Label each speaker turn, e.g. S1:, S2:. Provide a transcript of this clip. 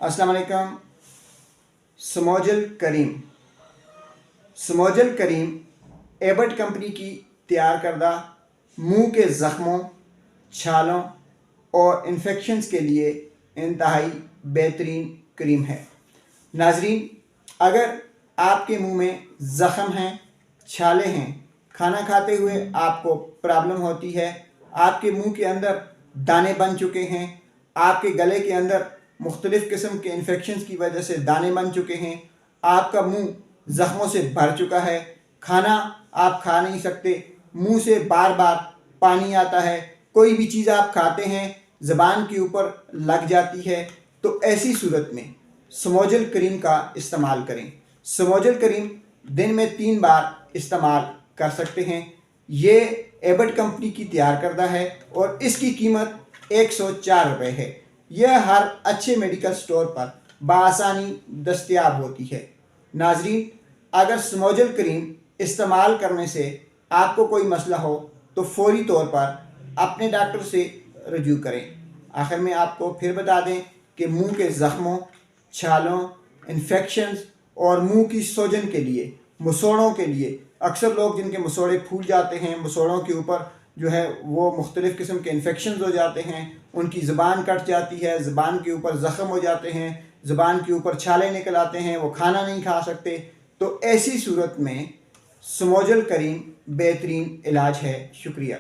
S1: अस्सलाम वालेकुम। समोजल करीम Abbott company की तैयार करदा मुंह के ज़ख्मों, छालों और इन्फेक्शंस के लिए इंतहाई बेहतरीन क्रीम है। नाजरीन, अगर आपके मुंह में ज़ख़म हैं, छाले हैं, खाना खाते हुए आपको प्रॉब्लम होती है, आपके मुंह के अंदर दाने बन चुके हैं, आपके गले के अंदर मुख्तलिफ़ किस्म के इन्फेक्शंस की वजह से दाने बन चुके हैं, आपका मुंह ज़ख्मों से भर चुका है, खाना आप खा नहीं सकते, मुंह से बार बार पानी आता है, कोई भी चीज़ आप खाते हैं ज़बान के ऊपर लग जाती है, तो ऐसी सूरत में समोजल करीम का इस्तेमाल करें। समोजल करीम दिन में 3 बार इस्तेमाल कर सकते हैं। ये एबट कंपनी की तैयार करदा है और इसकी कीमत 104 रुपये है। यह हर अच्छे मेडिकल स्टोर पर बआसानी दस्तयाब होती है। नाजरीन, अगर समोजल करीम इस्तेमाल करने से आपको कोई मसला हो तो फौरी तौर पर अपने डॉक्टर से रजू करें। आखिर में आपको फिर बता दें कि मुंह के ज़ख्मों, छालों, इन्फेक्शंस और मुंह की सूजन के लिए, मुसोड़ों के लिए, अक्सर लोग जिनके मुसोड़े फूल जाते हैं, मुसोड़ों के ऊपर जो है वो मुख्तलिफ़ किस्म के इन्फेक्शंस हो जाते हैं, उनकी ज़बान कट जाती है, ज़बान के ऊपर ज़ख़म हो जाते हैं, ज़बान के ऊपर छाले निकल आते हैं, वो खाना नहीं खा सकते, तो ऐसी सूरत में समोजल करीम बेहतरीन इलाज है। शुक्रिया।